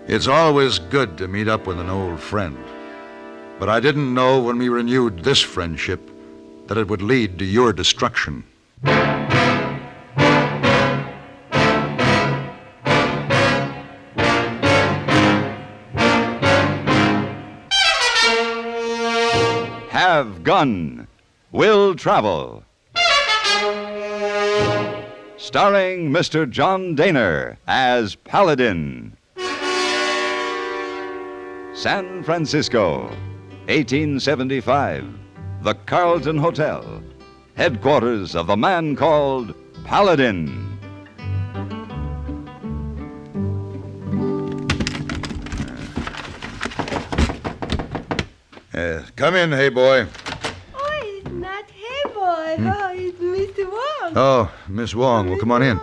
It's always good to meet up with an old friend. But I didn't know when we renewed this friendship that it would lead to your destruction. Have gun. Will travel. Starring Mr. John Dehner as Paladin. San Francisco, 1875. The Carlton Hotel, headquarters of the man called Paladin. Come in, hey boy. Oh, it's not hey boy. Oh, it's Mr. Wong. Oh, Miss Wong. Well, come on in.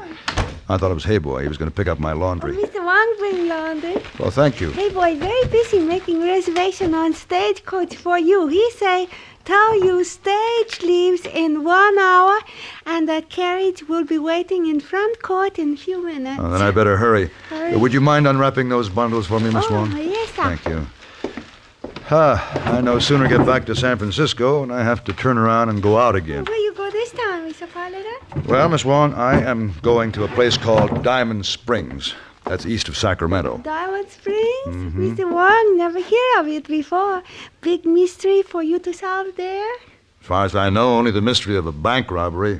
I thought it was hey boy. He was going to pick up my laundry. Oh, Mr. Wong bring laundry. Well, thank you. Hey boy, very busy making reservation on stagecoach for you. He say, tell you stage leaves in 1 hour, and that carriage will be waiting in front court in a few minutes. Oh, then I better hurry. Hurry. Would you mind unwrapping those bundles for me, Miss Wong? Yes, sir. Thank you. I no sooner get back to San Francisco and I have to turn around and go out again. Where you go this time, Mr. Paladin? Well, Miss Wong, I am going to a place called Diamond Springs. That's east of Sacramento. Diamond Springs? Mr. Wong, never hear of it before. Big mystery for you to solve there? As far as I know, only the mystery of a bank robbery.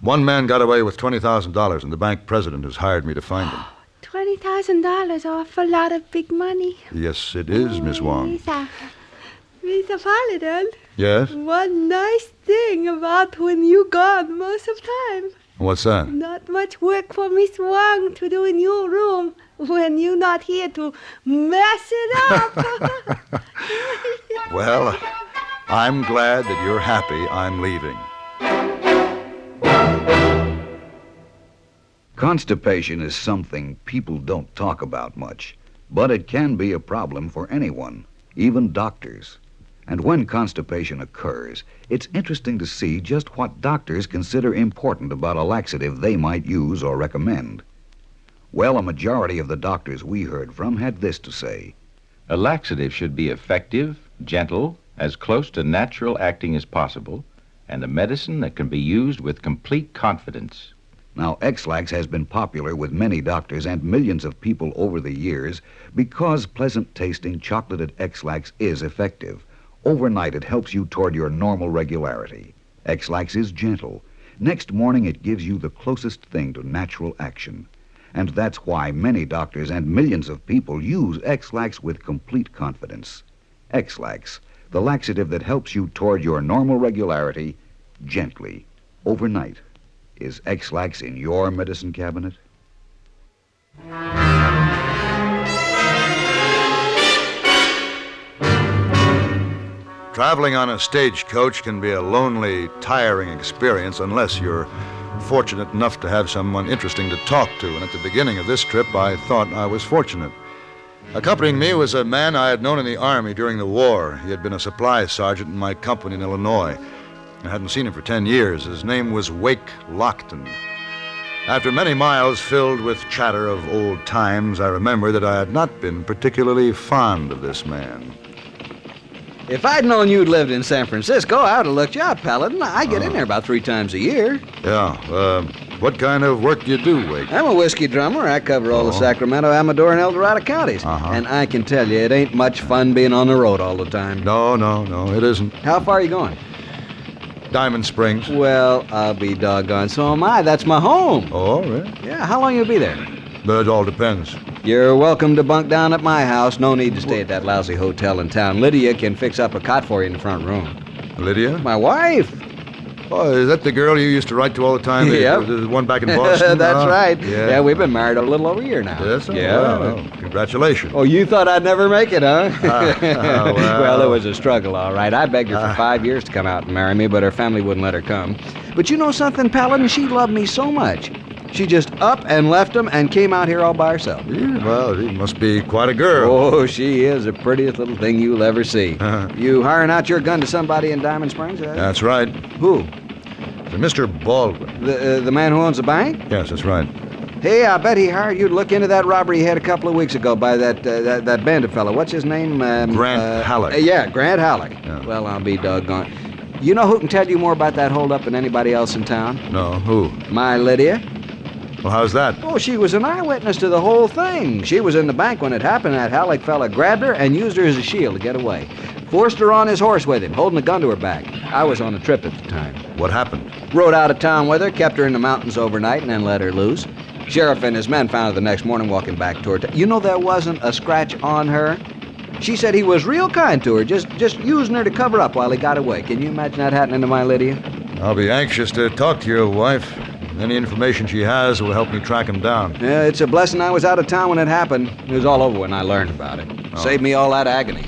One man got away with $20,000, and the bank president has hired me to find him. $20,000, awful lot of big money. Yes, it is, Miss Wong. Mr. Paladin. Yes? One nice thing about when you gone most of time. What's that? Not much work for Miss Wong to do in your room when you not here to mess it up. Well, I'm glad that you're happy I'm leaving. Constipation is something people don't talk about much, but it can be a problem for anyone, even doctors. And when constipation occurs, it's interesting to see just what doctors consider important about a laxative they might use or recommend. Well, a majority of the doctors we heard from had this to say. A laxative should be effective, gentle, as close to natural acting as possible, and a medicine that can be used with complete confidence. Now, X-Lax has been popular with many doctors and millions of people over the years because pleasant-tasting chocolated X-Lax is effective. Overnight, it helps you toward your normal regularity. X-Lax is gentle. Next morning, it gives you the closest thing to natural action. And that's why many doctors and millions of people use X-Lax with complete confidence. X-Lax, the laxative that helps you toward your normal regularity, gently, overnight. Is X-Lax in your medicine cabinet? Traveling on a stagecoach can be a lonely, tiring experience unless you're fortunate enough to have someone interesting to talk to. And at the beginning of this trip, I thought I was fortunate. Accompanying me was a man I had known in the Army during the war. He had been a supply sergeant in my company in Illinois. I hadn't seen him for 10 years. His name was Wake Lockton. After many miles filled with chatter of old times, I remember that I had not been particularly fond of this man. If I'd known you'd lived in San Francisco, I would have looked you up, Paladin. I get in there about 3 times a year. Yeah, what kind of work do you do, Wake? I'm a whiskey drummer. I cover all the Sacramento, Amador, and El Dorado counties. And I can tell you, it ain't much fun being on the road all the time. No, it isn't. How far are you going? Diamond Springs. Well, I'll be doggone. So am I. That's my home. Oh, really? Yeah, how long you be there? But it all depends. You're welcome to bunk down at my house. No need to stay at that lousy hotel in town. Lydia can fix up a cot for you in the front room. Lydia? My wife. Oh, is that the girl you used to write to all the time? Yep. The one back in Boston? That's right. Yeah, we've been married a little over a year now. Yes? Yeah. Well, congratulations. Oh, you thought I'd never make it, huh? Well. Well, it was a struggle, all right. I begged her for 5 years to come out and marry me, but her family wouldn't let her come. But you know something, Paladin? She loved me so much. She just up and left him and came out here all by herself. Yeah, well, she must be quite a girl. Oh, she is the prettiest little thing you'll ever see. You hiring out your gun to somebody in Diamond Springs? That's right. Who? Mr. Baldwin. The man who owns the bank? Yes, that's right. Hey, I bet he hired you to look into that robbery he had a couple of weeks ago by that bandit fellow. What's his name? Grant Halleck. Yeah, Grant Halleck. Yeah. Well, I'll be doggone. You know who can tell you more about that holdup than anybody else in town? No, who? My Lydia. Well, how's that? Oh, she was an eyewitness to the whole thing. She was in the bank when it happened. That Halleck fella grabbed her and used her as a shield to get away. Forced her on his horse with him, holding a gun to her back. I was on a trip at the time. What happened? Rode out of town with her, kept her in the mountains overnight, and then let her loose. Sheriff and his men found her the next morning walking back toward town. You know there wasn't a scratch on her? She said he was real kind to her, just using her to cover up while he got away. Can you imagine that happening to my Lydia? I'll be anxious to talk to your wife. Any information she has will help me track him down. Yeah, it's a blessing I was out of town when it happened. It was all over when I learned about it. Oh. Saved me all that agony.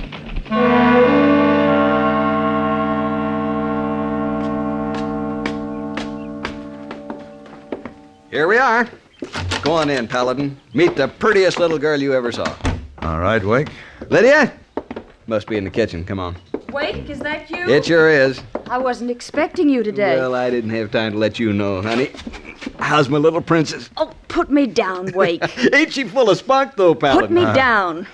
Here we are. Go on in, Paladin. Meet the prettiest little girl you ever saw. All right, Wake. Lydia? Must be in the kitchen. Come on. Wake, is that you? It sure is. I wasn't expecting you today. Well, I didn't have time to let you know, honey. How's my little princess? Oh, put me down, Wake. Ain't she full of spunk, though, Paladin? Put me down.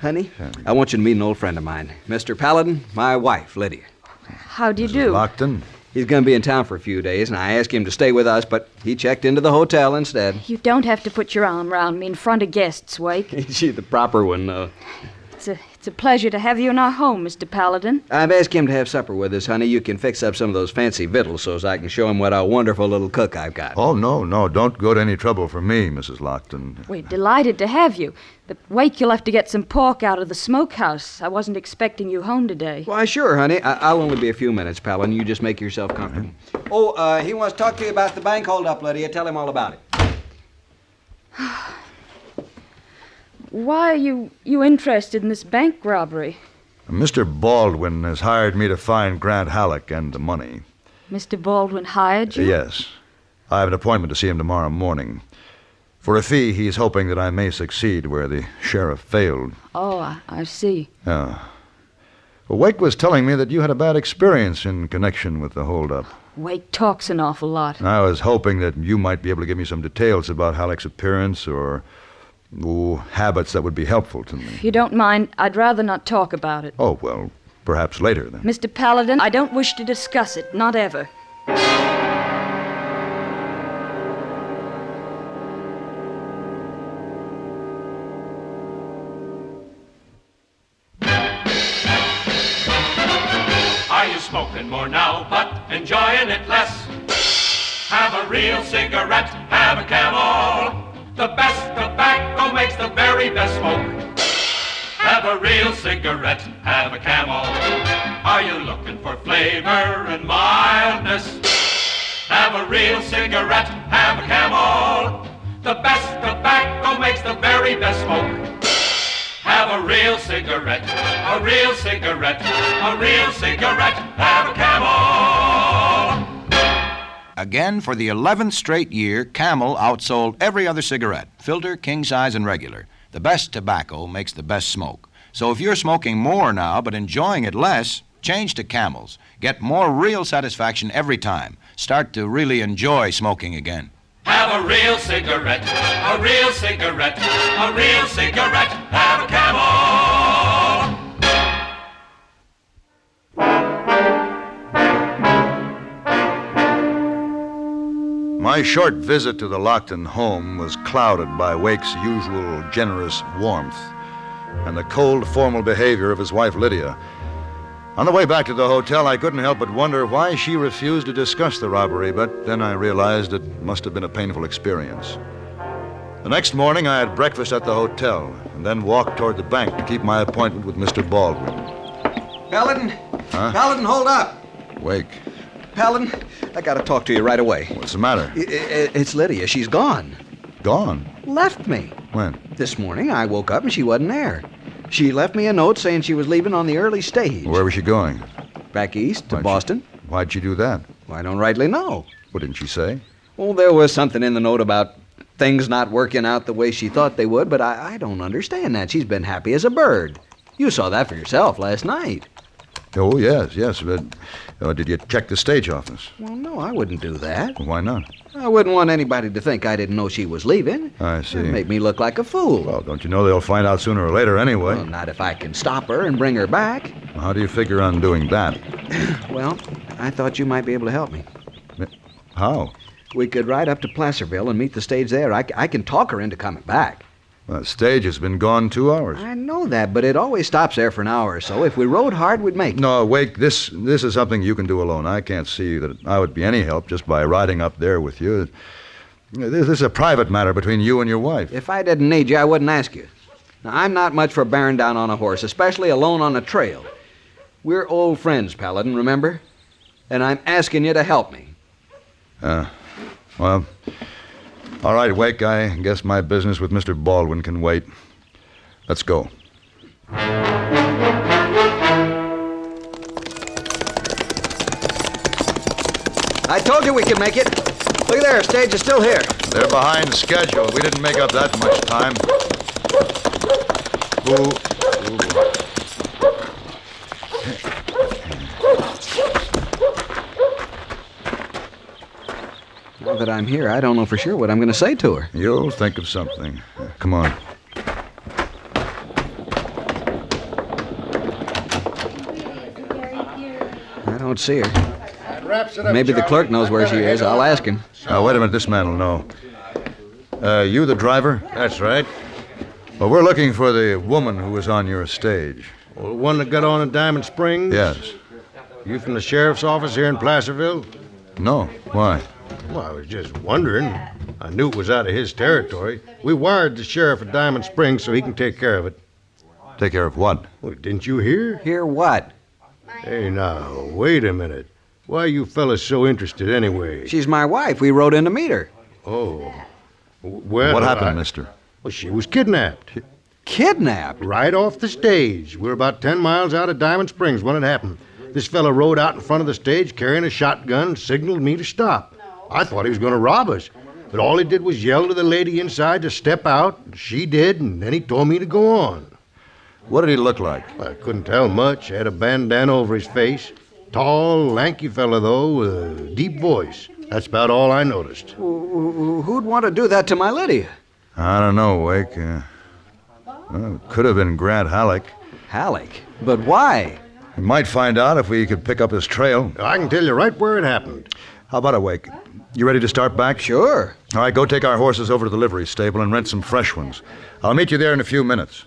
Honey, I want you to meet an old friend of mine. Mr. Paladin, my wife, Lydia. How do you do? Lockton. He's going to be in town for a few days, and I asked him to stay with us, but he checked into the hotel instead. You don't have to put your arm around me in front of guests, Wake. Ain't she the proper one, though? It's a pleasure to have you in our home, Mr. Paladin. I've asked him to have supper with us, honey. You can fix up some of those fancy victuals so as I can show him what a wonderful little cook I've got. Oh, no. Don't go to any trouble for me, Mrs. Lockton. We're delighted to have you. But, Wake, you'll have to get some pork out of the smokehouse. I wasn't expecting you home today. Why, sure, honey. I'll only be a few minutes, Paladin. You just make yourself comfortable. Oh, he wants to talk to you about the bank holdup, Lydia. Tell him all about it. Why are you interested in this bank robbery? Mr. Baldwin has hired me to find Grant Halleck and the money. Mr. Baldwin hired you? Yes. I have an appointment to see him tomorrow morning. For a fee, he's hoping that I may succeed where the sheriff failed. Oh, I see. Well, Wake was telling me that you had a bad experience in connection with the holdup. Wake talks an awful lot. I was hoping that you might be able to give me some details about Halleck's appearance or habits that would be helpful to me. If you don't mind, I'd rather not talk about it. Oh, well, perhaps later then. Mr. Paladin, I don't wish to discuss it, not ever. Are you smoking more now, but enjoying it less? Have a real cigarette, have a Camel. The best tobacco makes the very best smoke. Have a real cigarette, have a Camel. Are you looking for flavor and mildness? Have a real cigarette, have a Camel. The best tobacco makes the very best smoke. Have a real cigarette, a real cigarette, a real cigarette, have a Camel. Again, for the 11th straight year, Camel outsold every other cigarette, filter, king size, and regular. The best tobacco makes the best smoke. So if you're smoking more now but enjoying it less, change to Camels. Get more real satisfaction every time. Start to really enjoy smoking again. Have a real cigarette, a real cigarette, a real cigarette, have a Camel. My short visit to the Lockton home was clouded by Wake's usual generous warmth and the cold, formal behavior of his wife, Lydia. On the way back to the hotel, I couldn't help but wonder why she refused to discuss the robbery, but then I realized it must have been a painful experience. The next morning, I had breakfast at the hotel and then walked toward the bank to keep my appointment with Mr. Baldwin. Paladin? Huh? Paladin, hold up. Wake, Paladin, I got to talk to you right away. what's the matter? It's Lydia. She's gone. Gone? Left me. When? This morning, I woke up and she wasn't there. She left me a note saying she was leaving on the early stage. Where was she going? Back east to Why'd she- Boston. Why'd she do that? Well, I don't rightly know. What didn't she say? Well, there was something in the note about things not working out the way she thought they would, but I don't understand that. She's been happy as a bird. You saw that for yourself last night. Oh, yes, but did you check the stage office? Well, no, I wouldn't do that. Why not? I wouldn't want anybody to think I didn't know she was leaving. I see. It'd make me look like a fool. Well, don't you know they'll find out sooner or later anyway? Well, not if I can stop her and bring her back. How do you figure on doing that? Well, I thought you might be able to help me. How? We could ride up to Placerville and meet the stage there. I can talk her into coming back. Well, the stage has been gone 2 hours. I know that, but it always stops there for an hour or so. If we rode hard, we'd make it. No, Wake, this is something you can do alone. I can't see that I would be any help just by riding up there with you. This is a private matter between you and your wife. If I didn't need you, I wouldn't ask you. Now, I'm not much for bearing down on a horse, especially alone on a trail. We're old friends, Paladin, remember? And I'm asking you to help me. Well, all right, Wake, I guess my business with Mr. Baldwin can wait. Let's go. I told you we could make it. Look there, stage is still here. They're behind schedule. We didn't make up that much time. Ooh. Now that I'm here, I don't know for sure what I'm going to say to her. You'll think of something. Come on. I don't see her. Maybe the clerk knows where she is. I'll ask him. Now, wait a minute. This man will know. You the driver? That's right. Well, we're looking for the woman who was on your stage. Well, the one that got on in Diamond Springs? Yes. You from the sheriff's office here in Placerville? No. Why? Well, I was just wondering. I knew it was out of his territory. We wired the sheriff at Diamond Springs so he can take care of it. Take care of what? Well, didn't you hear? Hear what? Hey, now, wait a minute. Why are you fellas so interested anyway? She's my wife. We rode in to meet her. Oh. Well, What happened, mister? Well, she was kidnapped. Kidnapped? Right off the stage. We're about 10 miles out of Diamond Springs when it happened. This fella rode out in front of the stage carrying a shotgun and signaled me to stop. I thought he was going to rob us. But all he did was yell to the lady inside to step out. She did, and then he told me to go on. What did he look like? I couldn't tell much. Had a bandana over his face. Tall, lanky fella, though, with a deep voice. That's about all I noticed. Who'd want to do that to my Lydia? I don't know, Wake. Well, it could have been Grant Halleck. Halleck? But why? We might find out if we could pick up his trail. I can tell you right where it happened. How about it, Wake? You ready to start back? Sure. All right, go take our horses over to the livery stable and rent some fresh ones. I'll meet you there in a few minutes.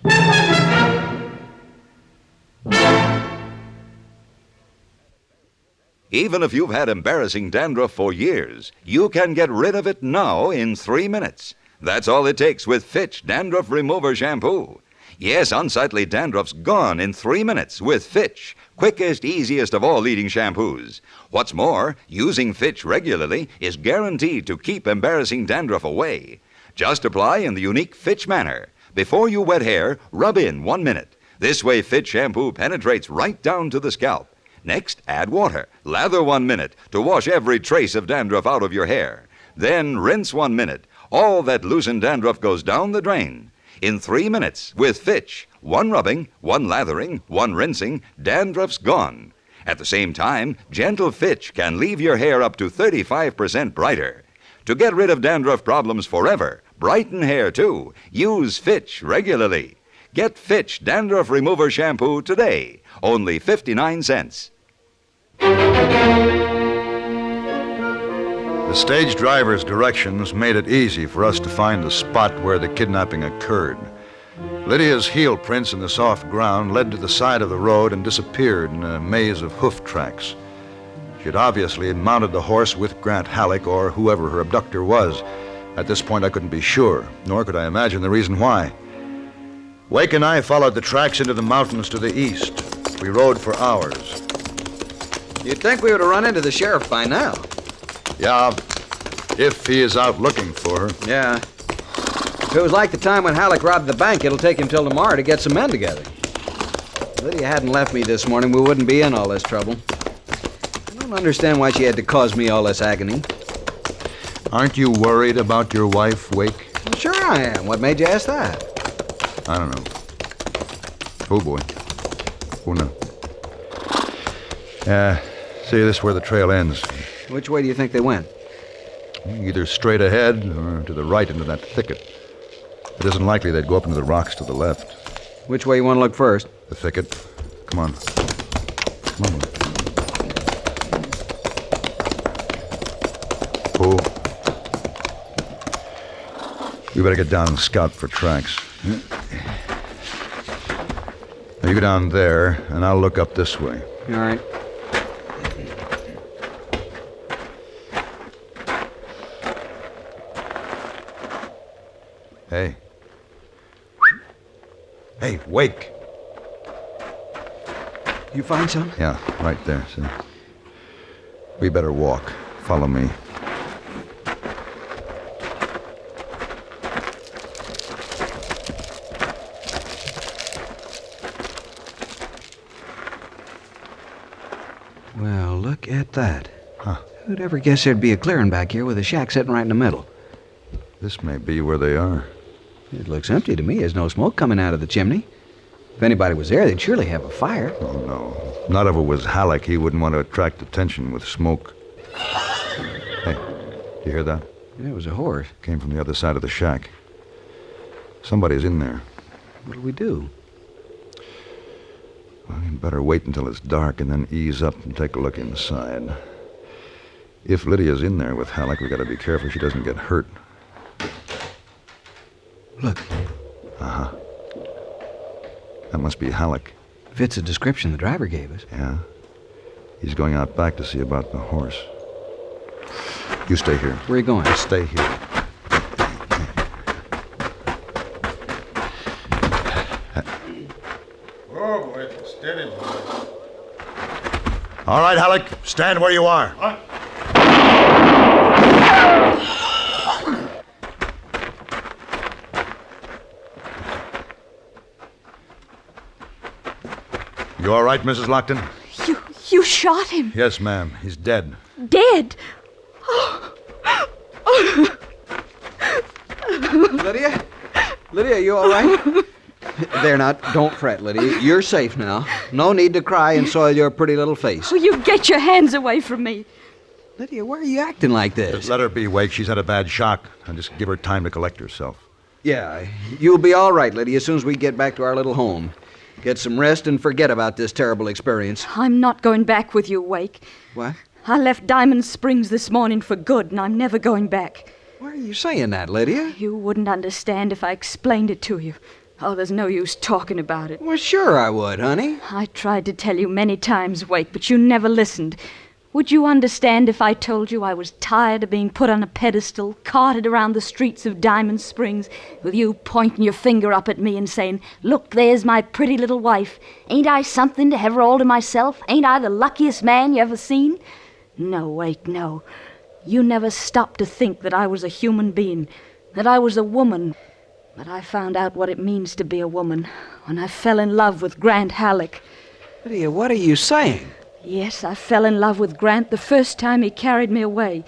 Even if you've had embarrassing dandruff for years, you can get rid of it now in 3 minutes. That's all it takes with Fitch Dandruff Remover Shampoo. Yes, unsightly dandruff's gone in 3 minutes with Fitch, quickest, easiest of all leading shampoos. What's more, using Fitch regularly is guaranteed to keep embarrassing dandruff away. Just apply in the unique Fitch manner. Before you wet hair, rub in 1 minute. This way Fitch shampoo penetrates right down to the scalp. Next, add water. Lather 1 minute to wash every trace of dandruff out of your hair. Then rinse 1 minute. All that loosened dandruff goes down the drain. In 3 minutes, with Fitch, 1 rubbing, 1 lathering, 1 rinsing, dandruff's gone. At the same time, gentle Fitch can leave your hair up to 35% brighter. To get rid of dandruff problems forever, brighten hair too, use Fitch regularly. Get Fitch Dandruff Remover Shampoo today, only 59 cents. The stage driver's directions made it easy for us to find the spot where the kidnapping occurred. Lydia's heel prints in the soft ground led to the side of the road and disappeared in a maze of hoof tracks. She had obviously mounted the horse with Grant Halleck or whoever her abductor was. At this point, I couldn't be sure, nor could I imagine the reason why. Wake and I followed the tracks into the mountains to the east. We rode for hours. You'd think we would have run into the sheriff by now. Yeah, if he is out looking for her. Yeah. If it was like the time when Halleck robbed the bank, it'll take him till tomorrow to get some men together. If Lydia hadn't left me this morning, we wouldn't be in all this trouble. I don't understand why she had to cause me all this agony. Aren't you worried about your wife, Wake? Well, sure I am. What made you ask that? I don't know. Oh, boy. Oh, no. See, this is where the trail ends. Which way do you think they went? Either straight ahead or to the right into that thicket. It isn't likely they'd go up into the rocks to the left. Which way you want to look first? The thicket. Come on. Come on. Pull. We better get down and scout for tracks. Now you go down there, and I'll look up this way. All right. Hey. Hey, wake. You find some? Yeah, right there, see? We better walk. Follow me. Well, look at that. Huh. Who'd ever guess there'd be a clearing back here with a shack sitting right in the middle? This may be where they are. It looks empty to me. There's no smoke coming out of the chimney. If anybody was there, they'd surely have a fire. Oh, no. Not if it was Halleck. He wouldn't want to attract attention with smoke. Hey, you hear that? Yeah, it was a horse. Came from the other side of the shack. Somebody's in there. What do we do? Well, you better wait until it's dark and then ease up and take a look inside. If Lydia's in there with Halleck, we gotta be careful she doesn't get hurt. Look. Uh-huh. That must be Halleck. Fits the description the driver gave us. Yeah. He's going out back to see about the horse. You stay here. Where are you going? Stay here. Oh, boy. Steady, boy. All right, Halleck. Stand where you are. What? You all right, Mrs. Lockton? You shot him. Yes, ma'am. He's dead. Dead. Lydia? Lydia, you all right? There now. Don't fret, Lydia. You're safe now. No need to cry and soil your pretty little face. Will you get your hands away from me? Lydia, why are you acting like this? Just let her be, Wake. She's had a bad shock. And just give her time to collect herself. Yeah, you'll be all right, Lydia, as soon as we get back to our little home. Get some rest and forget about this terrible experience. I'm not going back with you, Wake. What? I left Diamond Springs this morning for good, and I'm never going back. Why are you saying that, Lydia? You wouldn't understand if I explained it to you. Oh, there's no use talking about it. Well, sure I would, honey. I tried to tell you many times, Wake, but you never listened. Would you understand if I told you I was tired of being put on a pedestal, carted around the streets of Diamond Springs, with you pointing your finger up at me and saying, "Look, there's my pretty little wife. Ain't I something to have her all to myself? Ain't I the luckiest man you ever seen?" No, Wake, no. You never stopped to think that I was a human being, that I was a woman. But I found out what it means to be a woman when I fell in love with Grant Halleck. Lydia, what are you saying? Yes, I fell in love with Grant the first time he carried me away.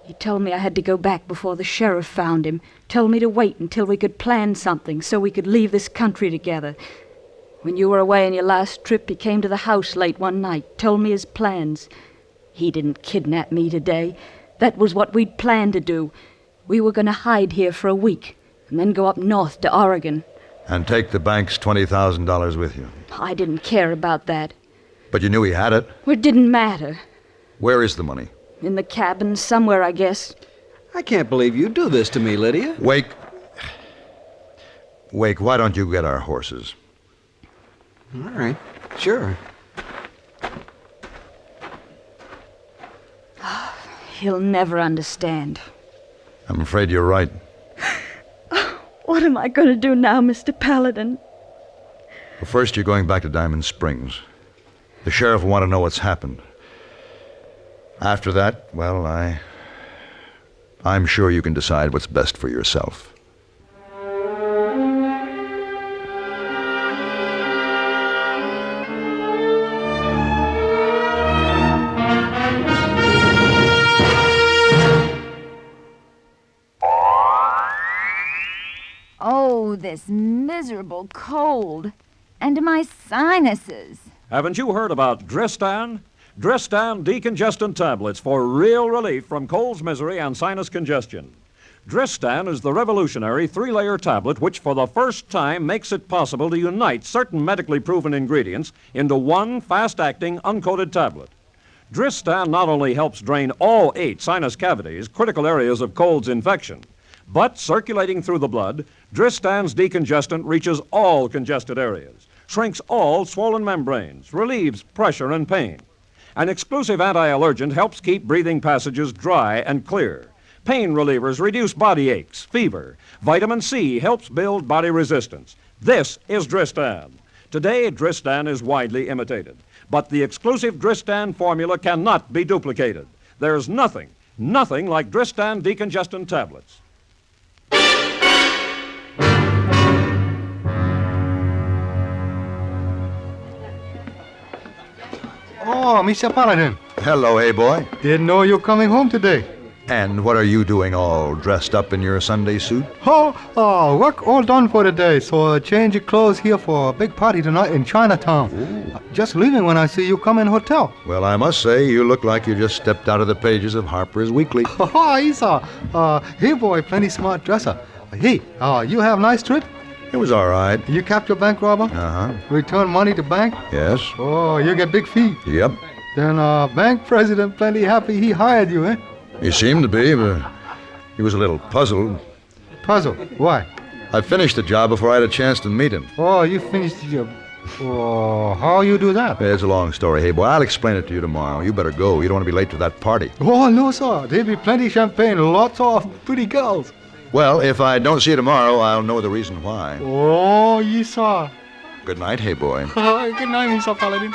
He told me I had to go back before the sheriff found him, told me to wait until we could plan something so we could leave this country together. When you were away on your last trip, he came to the house late one night, told me his plans. He didn't kidnap me today. That was what we'd planned to do. We were going to hide here for a week and then go up north to Oregon. And take the bank's $20,000 with you. I didn't care about that. But you knew he had it. It didn't matter. Where is the money? In the cabin somewhere, I guess. I can't believe you do this to me, Lydia. Wake, why don't you get our horses? All right, sure. He'll never understand. I'm afraid you're right. What am I going to do now, Mr. Paladin? Well, first, you're going back to Diamond Springs. The sheriff will want to know what's happened. After that, well, I'm sure you can decide what's best for yourself. Oh, this miserable cold. And my sinuses. Haven't you heard about Dristan? Dristan decongestant tablets for real relief from cold's misery and sinus congestion. Dristan is the revolutionary 3-layer tablet which for the first time makes it possible to unite certain medically proven ingredients into one fast-acting uncoated tablet. Dristan not only helps drain all 8 sinus cavities, critical areas of cold's infection, but circulating through the blood, Dristan's decongestant reaches all congested areas, shrinks all swollen membranes, relieves pressure and pain. An exclusive anti-allergent helps keep breathing passages dry and clear. Pain relievers reduce body aches, fever. Vitamin C helps build body resistance. This is Dristan. Today, Dristan is widely imitated, but the exclusive Dristan formula cannot be duplicated. There's nothing like Dristan decongestant tablets. Oh, Mr. Paladin. Hello, hey boy. Didn't know you're coming home today. And what are you doing all dressed up in your Sunday suit? Work all done for the day, so change your clothes here for a big party tonight in Chinatown. Just leaving when I see you come in hotel. Well, I must say, you look like you just stepped out of the pages of Harper's Weekly. Hey boy, plenty smart dresser. Hey, you have nice trip? It was all right. You capture bank robber? Uh-huh. Return money to bank? Yes. Oh, you get big fee? Yep. Then bank president plenty happy he hired you, eh? He seemed to be, but he was a little puzzled. Puzzled? Why? I finished the job before I had a chance to meet him. Oh, you finished the job. Oh, how you do that? It's a long story, hey boy. I'll explain it to you tomorrow. You better go. You don't want to be late to that party. Oh, no, sir. There'll be plenty champagne, lots of pretty girls. Well, if I don't see you tomorrow, I'll know the reason why. Oh, yes, sir. Good night, hey boy. Good night, Mr. Paladin.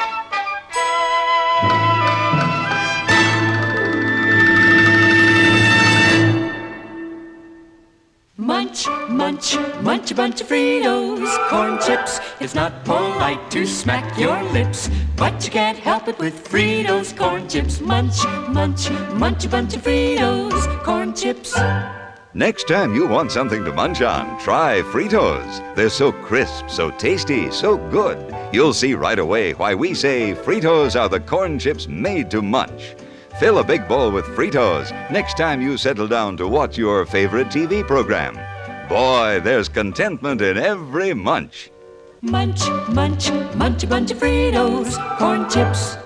Munch, munch, munch a bunch of Fritos, corn chips. It's not polite to smack your lips, but you can't help it with Fritos, corn chips. Munch, munch, munch a bunch of Fritos, corn chips. Next time you want something to munch on, try Fritos. They're so crisp, so tasty, so good. You'll see right away why we say Fritos are the corn chips made to munch. Fill a big bowl with Fritos next time you settle down to watch your favorite TV program. Boy, there's contentment in every munch. Munch, munch, munch a bunch of Fritos, corn chips.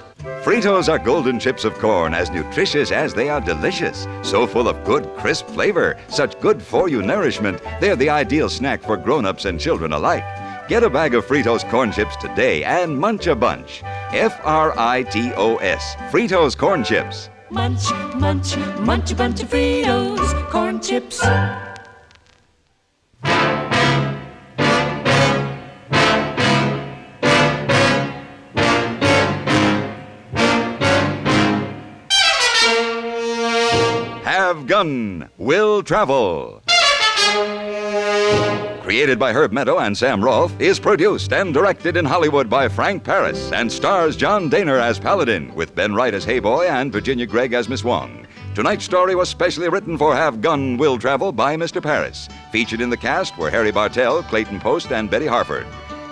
Fritos are golden chips of corn, as nutritious as they are delicious. So full of good, crisp flavor, such good-for-you nourishment, they're the ideal snack for grown-ups and children alike. Get a bag of Fritos corn chips today and munch a bunch. Fritos, Fritos corn chips. Munch, munch, munch a bunch of Fritos, corn chips. Have Gun Will Travel. Created by Herb Meadow and Sam Rolfe, is produced and directed in Hollywood by Frank Paris and stars John Dehner as Paladin, with Ben Wright as Hayboy and Virginia Gregg as Miss Wong. Tonight's story was specially written for Have Gun Will Travel by Mr. Paris. Featured in the cast were Harry Bartell, Clayton Post, and Betty Harford.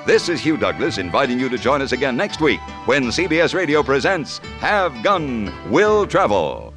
This is Hugh Douglas inviting you to join us again next week when CBS Radio presents Have Gun Will Travel.